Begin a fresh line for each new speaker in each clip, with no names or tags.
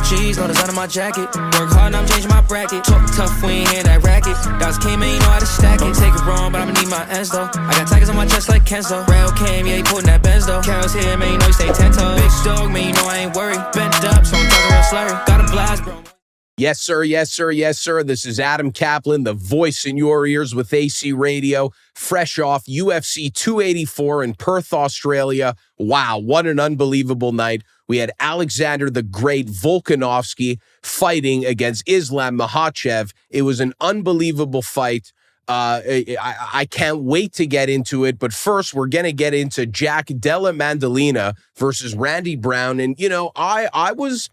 G's, no design on my jacket. Work hard, now I'm changing my bracket. Talk tough, we ain't hearing that racket. Dots came, man, you know how to stack it. Don't take it wrong, but I'ma need my ends though. I got tigers on my chest like Kenzo. Rail came, yeah, he putting that Benz though. Carol's here, man, you know he stay 10 toes. Big dog, man, you know I ain't worried. Bent up, so I'm talking real slurry. Got a blast, bro.
Yes, sir. Yes, sir. Yes, sir. This is Adam Caplan, the voice in your ears with AC Radio, fresh off UFC 284 in Perth, Australia. Wow, what an unbelievable night. We had Alexander the Great Volkanovski fighting against Islam Makhachev. It was an unbelievable fight. I can't wait to get into it. But first, we're going to get into Della Maddalena versus Randy Brown. And, you know, I was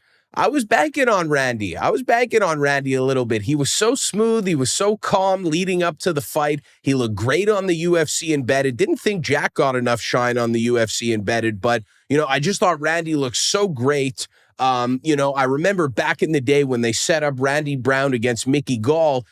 banking on Randy. I was banking on Randy a little bit. He was so smooth. He was so calm leading up to the fight. He looked great on the UFC Embedded. Didn't think Jack got enough shine on the UFC Embedded, but, you know, I just thought Randy looked so great. You know, I remember back in the day when they set up Randy Brown against Mickey Gall,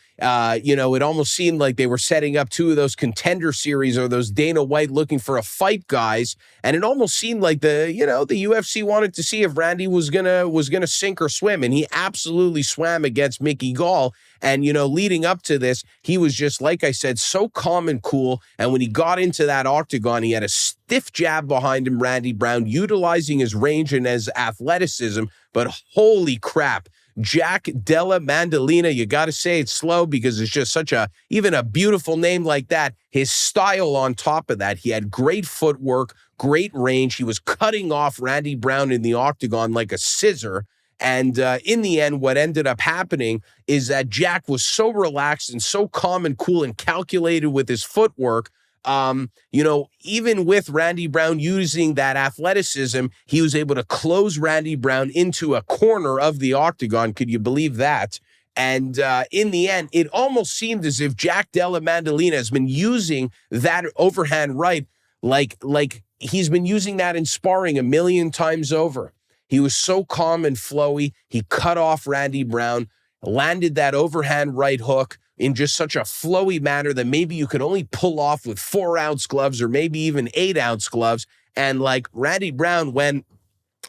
you know, it almost seemed like they were setting up two of those Contender Series or those Dana White looking for a fight guys. And it almost seemed like the UFC wanted to see if Randy was gonna sink or swim. And he absolutely swam against Mickey Gall. And, you know, leading up to this, he was just, like I said, so calm and cool. And when he got into that octagon, he had a stiff jab behind him, Randy Brown, utilizing his range and his athleticism. But holy crap, Della Maddalena, you got to say it slow because it's just even a beautiful name like that. His style on top of that, he had great footwork, great range. He was cutting off Randy Brown in the octagon like a scissor. And in the end, what ended up happening is that Jack was so relaxed and so calm and cool and calculated with his footwork. You know, even with Randy Brown using that athleticism, he was able to close Randy Brown into a corner of the octagon. Could you believe that? And in the end, it almost seemed as if Della Maddalena has been using that overhand right like he's been using that in sparring a million times over. He was so calm and flowy. He cut off Randy Brown, landed that overhand right hook in just such a flowy manner that maybe you could only pull off with 4-ounce gloves or maybe even 8-ounce gloves. And like Randy Brown went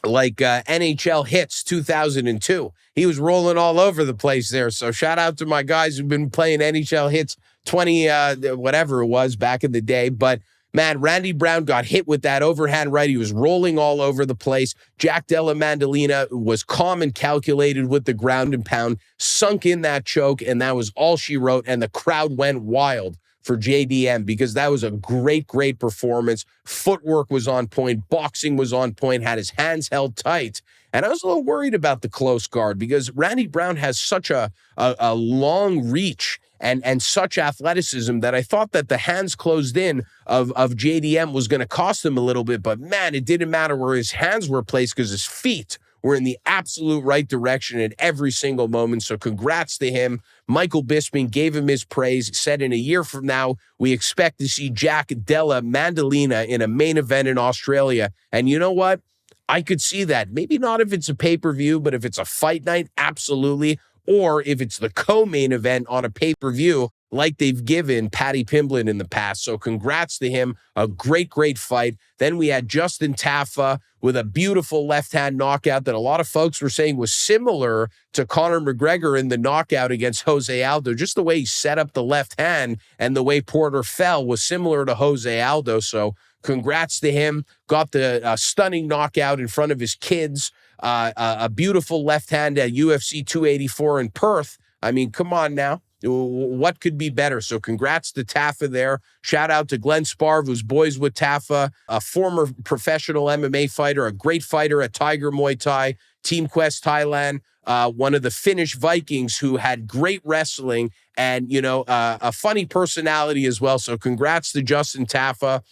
like NHL Hits 2002. He was rolling all over the place there. So shout out to my guys who've been playing NHL Hits 20, whatever it was back in the day. But man, Randy Brown got hit with that overhand right. He was rolling all over the place. Della Maddalena was calm and calculated with the ground and pound, sunk in that choke, and that was all she wrote. And the crowd went wild for JDM because that was a great, great performance. Footwork was on point. Boxing was on point, had his hands held tight. And I was a little worried about the close guard because Randy Brown has such a long reach and such athleticism that I thought that the hands closed in of JDM was going to cost him a little bit. But man, it didn't matter where his hands were placed because his feet were in the absolute right direction at every single moment. So congrats to him. Michael Bisping gave him his praise, said in a year from now, we expect to see Della Maddalena in a main event in Australia. And you know what? I could see that. Maybe not if it's a pay-per-view, but if it's a fight night, absolutely. Or if it's the co-main event on a pay-per-view like they've given Paddy Pimblett in the past. So congrats to him. A great, great fight. Then we had Justin Tafa with a beautiful left-hand knockout that a lot of folks were saying was similar to Conor McGregor in the knockout against Jose Aldo. Just the way he set up the left hand and the way Porter fell was similar to Jose Aldo. So congrats to him. Got the stunning knockout in front of his kids. A beautiful left hand at UFC 284 in Perth. I mean, come on now. What could be better? So congrats to Tafa there. Shout out to Glenn Sparv, who's boys with Tafa, a former professional MMA fighter, a great fighter at Tiger Muay Thai, Team Quest Thailand, one of the Finnish Vikings who had great wrestling and, you know, a funny personality as well. So congrats to Justin Tafa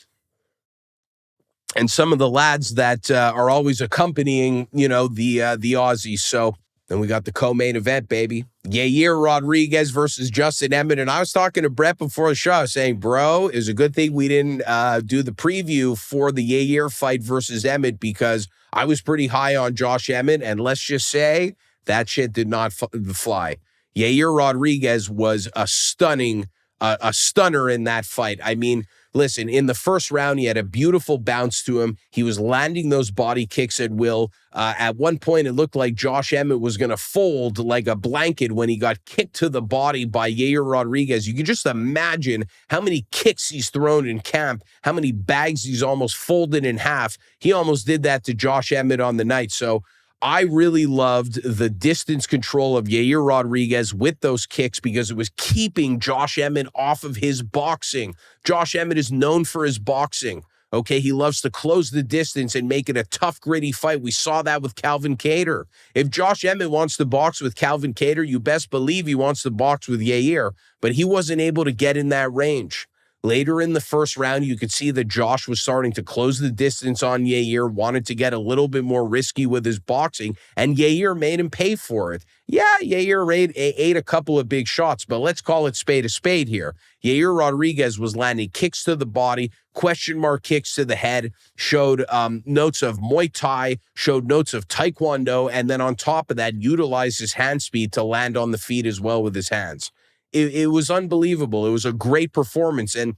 and some of the lads that are always accompanying, you know, the Aussies. So then we got the co-main event, baby. Yair Rodriguez versus Justin Emmett. And I was talking to Brett before the show, saying, bro, it was a good thing we didn't do the preview for the Yair fight versus Emmett because I was pretty high on Josh Emmett. And let's just say that shit did not fly. Yair Rodriguez was a stunner in that fight. I mean, listen, in the first round, he had a beautiful bounce to him. He was landing those body kicks at will. At one point, it looked like Josh Emmett was going to fold like a blanket when he got kicked to the body by Yair Rodriguez. You can just imagine how many kicks he's thrown in camp, how many bags he's almost folded in half. He almost did that to Josh Emmett on the night. So I really loved the distance control of Yair Rodriguez with those kicks because it was keeping Josh Emmett off of his boxing. Josh Emmett is known for his boxing. Okay, he loves to close the distance and make it a tough, gritty fight. We saw that with Calvin Kattar. If Josh Emmett wants to box with Calvin Kattar, you best believe he wants to box with Yair, but he wasn't able to get in that range. Later in the first round, you could see that Josh was starting to close the distance on Yair, wanted to get a little bit more risky with his boxing, and Yair made him pay for it. Yeah, Yair ate a couple of big shots, but let's call it spade a spade here. Yair Rodriguez was landing kicks to the body, question mark kicks to the head, showed notes of Muay Thai, showed notes of Taekwondo, and then on top of that, utilized his hand speed to land on the feet as well with his hands. It was unbelievable. It was a great performance. And,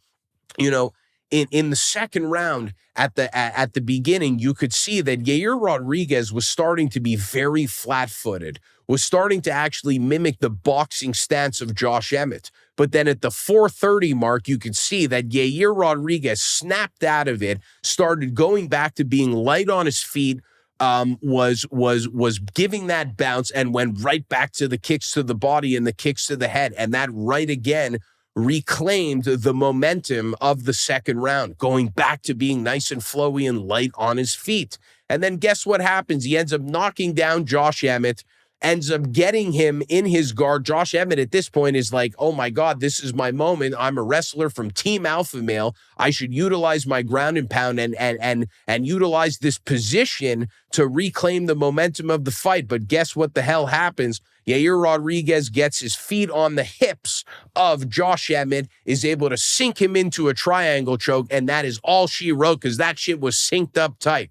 you know, in the second round at the beginning, you could see that Yair Rodriguez was starting to be very flat-footed, was starting to actually mimic the boxing stance of Josh Emmett. But then at the 4:30 mark, you could see that Yair Rodriguez snapped out of it, started going back to being light on his feet, was giving that bounce and went right back to the kicks to the body and the kicks to the head. And that right again reclaimed the momentum of the second round, going back to being nice and flowy and light on his feet. And then guess what happens? He ends up knocking down Josh Emmett, ends up getting him in his guard. Josh Emmett at this point is like, oh my God, this is my moment. I'm a wrestler from Team Alpha Male. I should utilize my ground and pound and utilize this position to reclaim the momentum of the fight. But guess what the hell happens? Yair Rodriguez gets his feet on the hips of Josh Emmett, is able to sink him into a triangle choke, and that is all she wrote because that shit was synced up tight.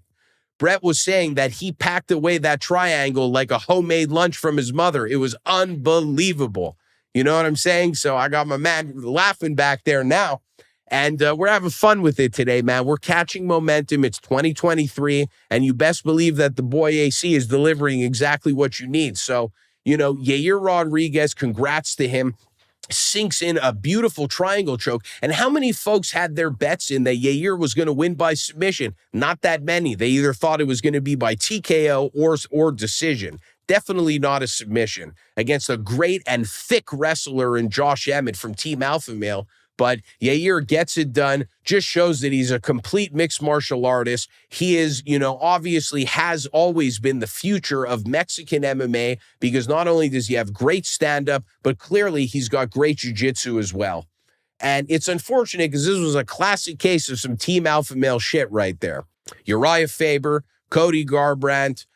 Brett was saying that he packed away that triangle like a homemade lunch from his mother. It was unbelievable. You know what I'm saying? So I got my man laughing back there now. And we're having fun with it today, man. We're catching momentum. It's 2023. And you best believe that the boy AC is delivering exactly what you need. So, you know, Yair Rodriguez, congrats to him. Sinks in a beautiful triangle choke. And how many folks had their bets in that Yair was going to win by submission? Not that many. They either thought it was going to be by TKO or decision. Definitely not a submission against a great and thick wrestler in Josh Emmett from Team Alpha Male. But Yair gets it done, just shows that he's a complete mixed martial artist. He is, you know, obviously has always been the future of Mexican MMA because not only does he have great stand-up, but clearly he's got great jiu-jitsu as well. And it's unfortunate because this was a classic case of some Team Alpha Male shit right there. Uriah Faber, Cody Garbrandt,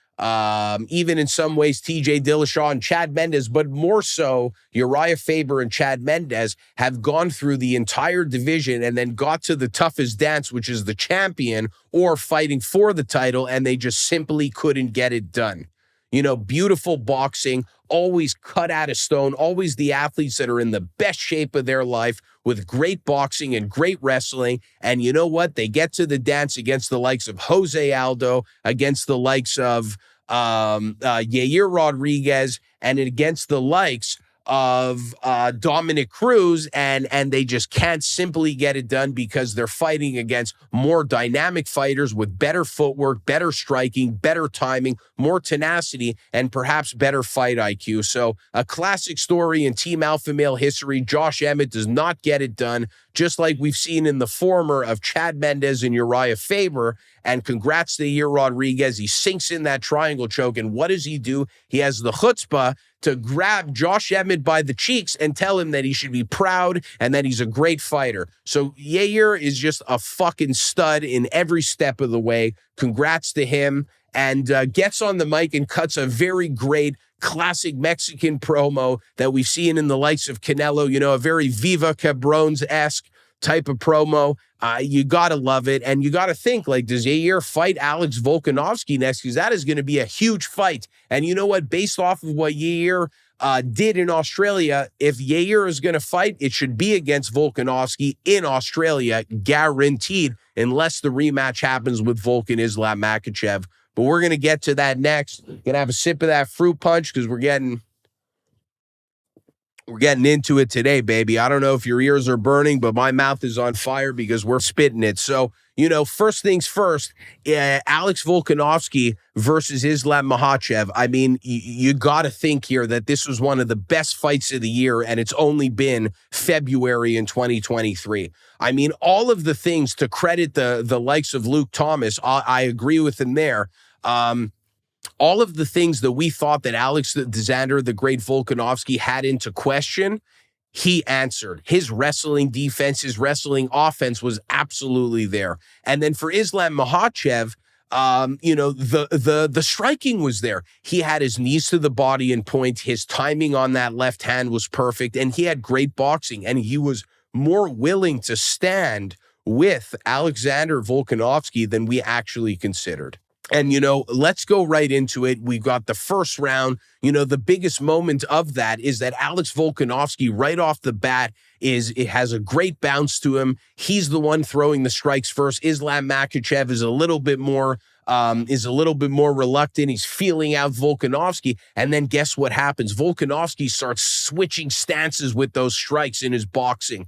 even in some ways TJ Dillashaw and Chad Mendes, but more so Uriah Faber and Chad Mendes have gone through the entire division and then got to the toughest dance, which is the champion or fighting for the title, and they just simply couldn't get it done. You know, beautiful boxing, always cut out of stone, always the athletes that are in the best shape of their life with great boxing and great wrestling. And you know what? They get to the dance against the likes of Jose Aldo, against the likes of Yair Rodriguez, and against the likes of Dominic Cruz, and they just can't simply get it done because they're fighting against more dynamic fighters with better footwork, better striking, better timing, more tenacity, and perhaps better fight IQ. So a classic story in Team Alpha Male history. Josh Emmett does not get it done, just like we've seen in the former of Chad Mendes and Uriah Faber. And congrats to Yair Rodriguez. He sinks in that triangle choke, and what does he do? He has the chutzpah to grab Josh Emmett by the cheeks and tell him that he should be proud and that he's a great fighter. So Yair is just a fucking stud in every step of the way. Congrats to him. And gets on the mic and cuts a very great classic Mexican promo that we've seen in the likes of Canelo, you know, a very Viva Cabrones-esque type of promo. You got to love it. And you got to think, like, does Yair fight Alex Volkanovski next? Because that is going to be a huge fight. And you know what? Based off of what Yair did in Australia. If Yair is going to fight, it should be against Volkanovski in Australia, guaranteed, unless the rematch happens with Volkan Islam Makhachev. But we're going to get to that next. Going to have a sip of that fruit punch because we're getting into it today, baby. I don't know if your ears are burning, but my mouth is on fire because we're spitting it. So, first things first, Alex Volkanovski versus Islam Makhachev. I mean, you got to think here that this was one of the best fights of the year, and it's only been February in 2023. I mean, all of the things to credit the likes of Luke Thomas, I agree with him there. All of the things that we thought that Alex Xander, the great Volkanovski, had into question, he answered. His wrestling defense, his wrestling offense was absolutely there. And then for Islam Makhachev, the striking was there. He had his knees to the body in point. His timing on that left hand was perfect, and he had great boxing, and he was more willing to stand with Alexander Volkanovski than we actually considered. And, let's go right into it. We've got the first round. The biggest moment of that is that Alex Volkanovski, right off the bat, it has a great bounce to him. He's the one throwing the strikes first. Islam Makhachev is a little bit more reluctant. He's feeling out Volkanovski. And then guess what happens? Volkanovski starts switching stances with those strikes in his boxing.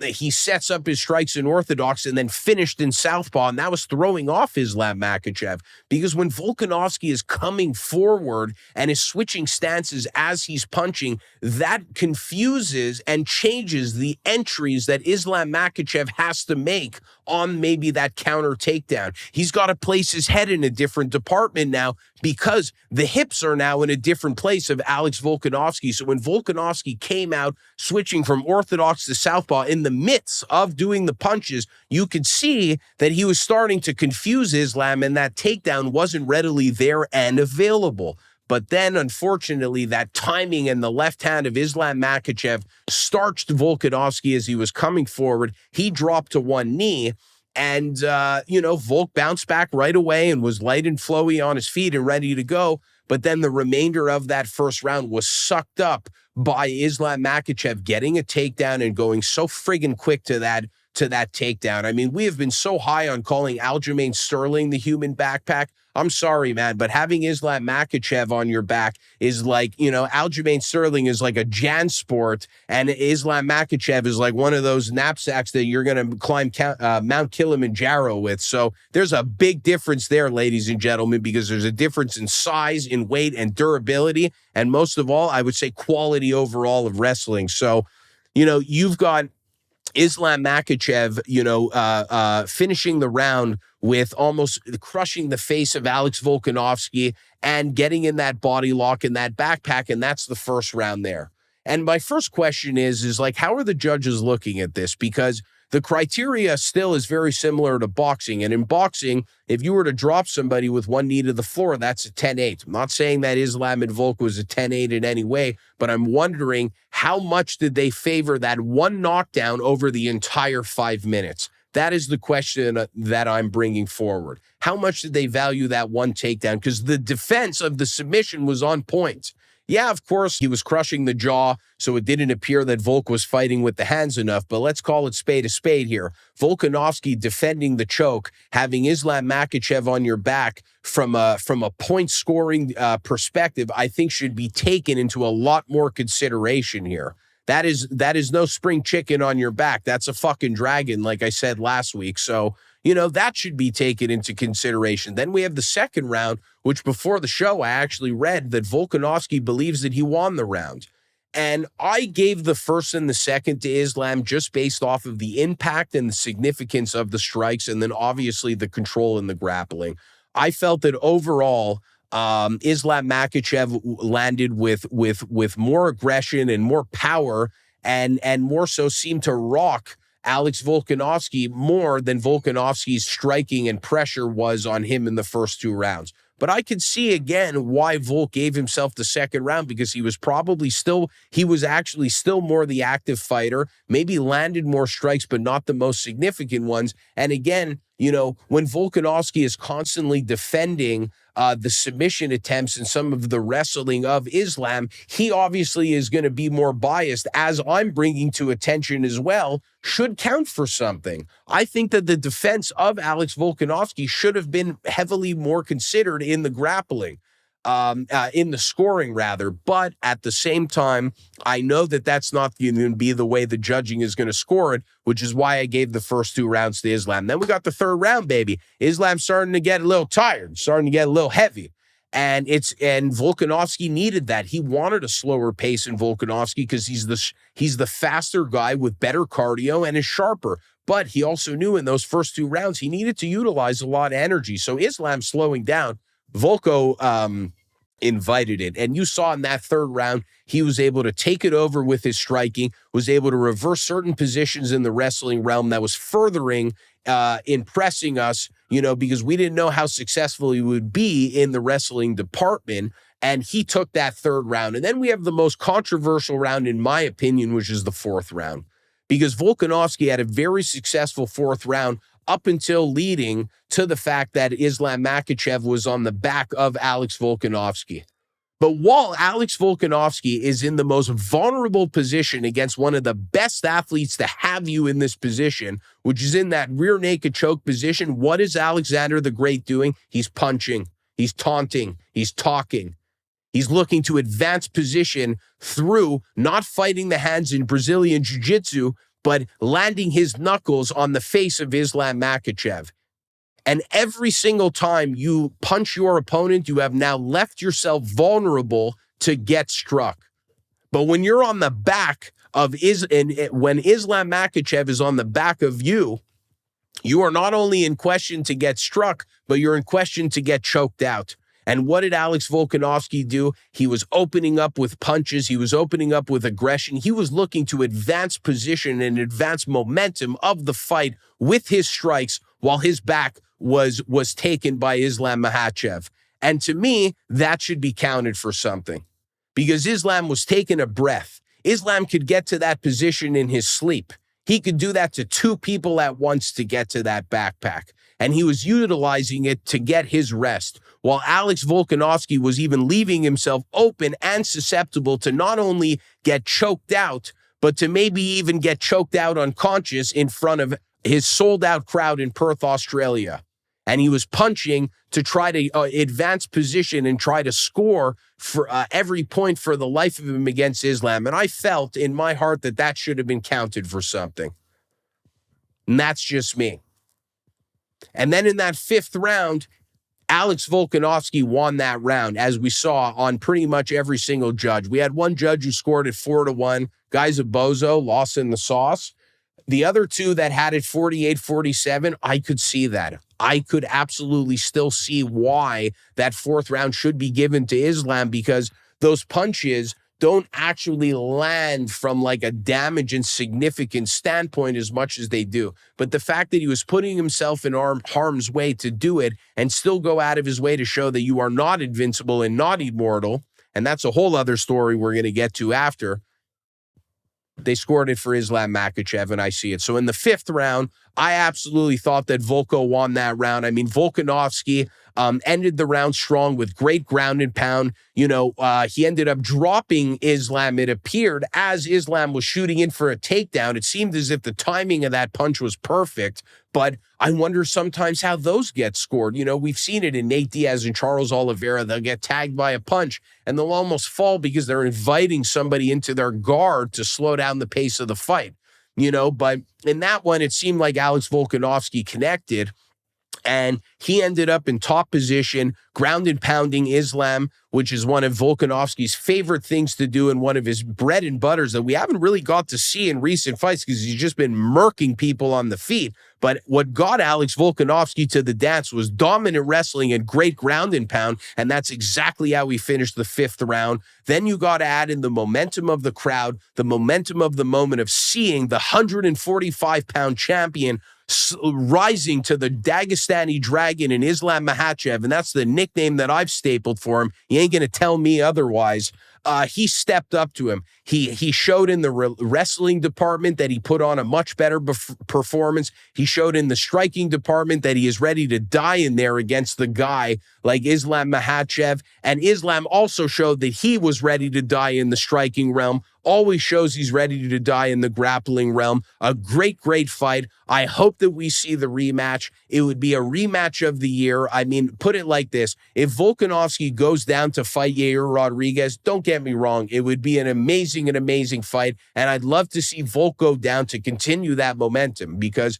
He sets up his strikes in orthodox and then finished in southpaw, and that was throwing off Islam Makhachev, because when Volkanovski is coming forward and is switching stances as he's punching, that confuses and changes the entries that Islam Makhachev has to make on maybe that counter takedown. He's got to place his head in a different department now because the hips are now in a different place of Alex Volkanovski. So when Volkanovski came out switching from orthodox to southpaw in the midst of doing the punches, you could see that he was starting to confuse Islam, and that takedown wasn't readily there and available. But then, unfortunately, that timing and the left hand of Islam Makhachev starched Volkanovski as he was coming forward. He dropped to one knee, and, Volk bounced back right away and was light and flowy on his feet and ready to go. But then the remainder of that first round was sucked up by Islam Makhachev getting a takedown and going so friggin' quick to that takedown. I mean, we have been so high on calling Aljamain Sterling the human backpack. I'm sorry, man, but having Islam Makhachev on your back is like, Aljamain Sterling is like a JanSport, and Islam Makhachev is like one of those knapsacks that you're going to climb Mount Kilimanjaro with. So there's a big difference there, ladies and gentlemen, because there's a difference in size, in weight, and durability, and most of all, I would say quality overall of wrestling. So, you've got Islam Makhachev, finishing the round with almost crushing the face of Alex Volkanovski and getting in that body lock and that backpack, and that's the first round there. And my first question is like, how are the judges looking at this? Because the criteria still is very similar to boxing. And in boxing, if you were to drop somebody with one knee to the floor, that's a 10-8. I'm not saying that Islam and Volk was a 10-8 in any way, but I'm wondering how much did they favor that one knockdown over the entire 5 minutes? That is the question that I'm bringing forward. How much did they value that one takedown? Because the defense of the submission was on point. Yeah, of course, he was crushing the jaw, so it didn't appear that Volk was fighting with the hands enough, but let's call it spade a spade here. Volkanovski defending the choke, having Islam Makhachev on your back from a point-scoring perspective, I think should be taken into a lot more consideration here. That is no spring chicken on your back. That's a fucking dragon, like I said last week. So, that should be taken into consideration. Then we have the second round, which before the show, I actually read that Volkanovski believes that he won the round. And I gave the first and the second to Islam just based off of the impact and the significance of the strikes, and then obviously the control and the grappling. I felt that overall, Islam Makhachev landed with more aggression and more power, and more so seemed to rock Alex Volkanovski more than Volkanovski's striking and pressure was on him in the first two rounds. But I could see again why Volk gave himself the second round, because he was actually still more the active fighter, maybe landed more strikes, but not the most significant ones. And again, When Volkanovski is constantly defending the submission attempts and some of the wrestling of Islam, he obviously is going to be more biased, as I'm bringing to attention as well, should count for something. I think that the defense of Alex Volkanovski should have been heavily more considered in the grappling. In the scoring rather, but at the same time, I know that that's not going to be the way the judging is going to score it, which is why I gave the first 2 rounds to Islam. Then we got the 3rd round, baby. Islam starting to get a little tired, starting to get a little heavy. And Volkanovski needed that. He wanted a slower pace in Volkanovski because he's the faster guy with better cardio and is sharper. But he also knew in those first 2 rounds, he needed to utilize a lot of energy. So Islam slowing down, Volko invited it. And you saw in that 3rd round, he was able to take it over with his striking, was able to reverse certain positions in the wrestling realm that was furthering impressing us, because we didn't know how successful he would be in the wrestling department. And he took that 3rd round. And then we have the most controversial round, in my opinion, which is the 4th round, because Volkanovski had a very successful 4th round up until leading to the fact that Islam Makhachev was on the back of Alex Volkanovski. But while Alex Volkanovski is in the most vulnerable position against one of the best athletes to have you in this position, which is in that rear naked choke position, what is Alexander the Great doing? He's punching, he's taunting, he's talking. He's looking to advance position through not fighting the hands in Brazilian Jiu-Jitsu, but landing his knuckles on the face of Islam Makhachev. And every single time you punch your opponent, you have now left yourself vulnerable to get struck. But when you're on the back of when Islam Makhachev is on the back of you, you are not only in question to get struck, but you're in question to get choked out. And what did Alex Volkanovski do? He was opening up with punches. He was opening up with aggression. He was looking to advance position and advance momentum of the fight with his strikes while his back was taken by Islam Makhachev. And to me, that should be counted for something, because Islam was taking a breath. Islam could get to that position in his sleep. He could do that to 2 people at once to get to that backpack. And he was utilizing it to get his rest, while Alex Volkanovski was even leaving himself open and susceptible to not only get choked out, but to maybe even get choked out unconscious in front of his sold-out crowd in Perth, Australia. And he was punching to try to advance position and try to score for every point for the life of him against Islam. And I felt in my heart that that should have been counted for something. And that's just me. And then in that 5th round, Alex Volkanovski won that round, as we saw on pretty much every single judge. We had one judge who scored it 4-1. Guy's a bozo, lost in the sauce. The other 2 that had it 48-47, I could see that. I could absolutely still see why that 4th round should be given to Islam, because those punches don't actually land from like a damage and significant standpoint as much as they do. But the fact that he was putting himself in harm's way to do it and still go out of his way to show that you are not invincible and not immortal, and that's a whole other story we're going to get to after, they scored it for Islam Makhachev, and I see it. So in the 5th round, I absolutely thought that Volko won that round. I mean, Volkanovski ended the round strong with great ground and pound. He ended up dropping Islam, it appeared, as Islam was shooting in for a takedown. It seemed as if the timing of that punch was perfect, but I wonder sometimes how those get scored. We've seen it in Nate Diaz and Charles Oliveira. They'll get tagged by a punch, and they'll almost fall because they're inviting somebody into their guard to slow down the pace of the fight. But in that one, it seemed like Alex Volkanovski connected, and he ended up in top position, ground and pounding Islam, which is one of Volkanovski's favorite things to do and one of his bread and butters that we haven't really got to see in recent fights because he's just been murking people on the feet. But what got Alex Volkanovski to the dance was dominant wrestling and great ground and pound, and that's exactly how we finished the 5th round. Then you got to add in the momentum of the crowd, the momentum of the moment of seeing the 145-pound champion rising to the Dagestani Dragon in Islam Makhachev, and that's the nickname that I've stapled for him. He ain't going to tell me otherwise. he stepped up to him. He showed in the wrestling department that he put on a much better performance. He showed in the striking department that he is ready to die in there against the guy like Islam Makhachev. And Islam also showed that he was ready to die in the striking realm. Always shows he's ready to die in the grappling realm. A great, great fight. I hope that we see the rematch. It would be a rematch of the year. I mean, put it like this. If Volkanovski goes down to fight Yair Rodriguez, don't get me wrong, it would be an amazing fight. And I'd love to see Volk go down to continue that momentum, because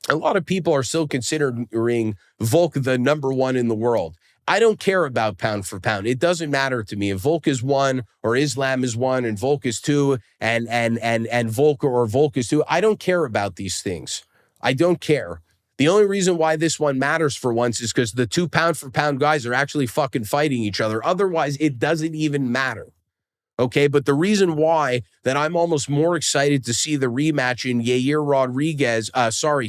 a lot of people are still considering Volk the #1 in the world. I don't care about pound for pound. It doesn't matter to me. If Volk is 1 or Islam is 1 and Volk is 2 and Volk or Volk is 2, I don't care about these things. I don't care. The only reason why this one matters for once is because the 2 pound for pound guys are actually fucking fighting each other. Otherwise, it doesn't even matter. Okay, but the reason why that I'm almost more excited to see the rematch in Yair Rodriguez,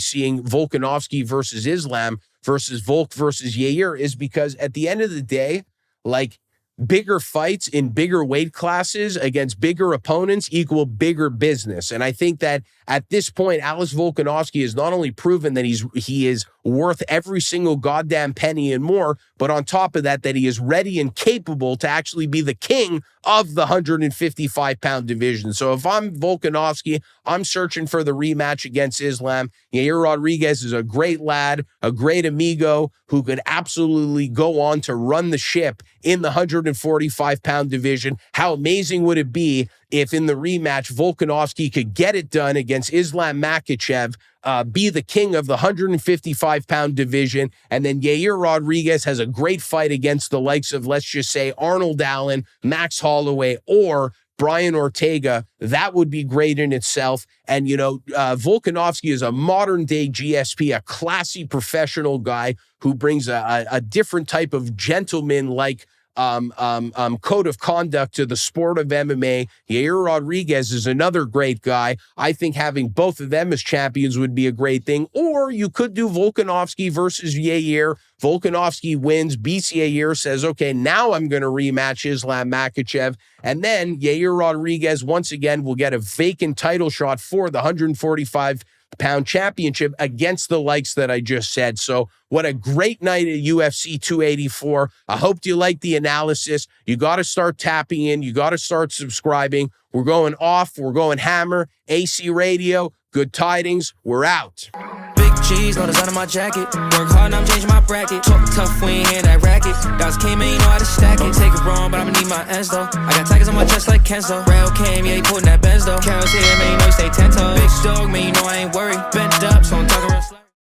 seeing Volkanovski versus Islam versus Volk versus Yair, is because at the end of the day, like, bigger fights in bigger weight classes against bigger opponents equal bigger business. And I think that at this point, Alex Volkanovski has not only proven that he is worth every single goddamn penny and more, but on top of that, that he is ready and capable to actually be the king of the 155-pound division. So if I'm Volkanovski, I'm searching for the rematch against Islam. Yair Rodriguez is a great lad, a great amigo who could absolutely go on to run the ship in the 145-pound division. How amazing would it be if in the rematch, Volkanovski could get it done against Islam Makhachev, be the king of the 155-pound division, and then Yair Rodriguez has a great fight against the likes of, let's just say, Arnold Allen, Max Holloway, or Brian Ortega. That would be great in itself. And, Volkanovski is a modern-day GSP, a classy professional guy who brings a different type of gentleman-like code of conduct to the sport of MMA. Yair Rodriguez is another great guy. I think having both of them as champions would be a great thing. Or you could do Volkanovski versus Yair. Volkanovski wins, beats Yair, says, okay, now I'm going to rematch Islam Makhachev. And then Yair Rodriguez, once again, will get a vacant title shot for the 145-pound championship against the likes that I just said. So what a great night at UFC 284. I hope you like the analysis. You got to start tapping in. You got to start subscribing. We're going off. We're going hammer. AC Radio, good tidings. We're out.
Big cheese, no design on my jacket. Work hard, now I'm changing my bracket. Talk tough, we ain't hear that racket. Dots came in, you know how to stack it. Take it wrong, but I'ma need my ends though. I got tigers on my chest like Kenzo. Rail came, yeah, he putting that Benz though. Carrots here, man, you know he stay 10 toes. Big dog, man, you know I ain't worried. Bent up, so I'm talking real slow.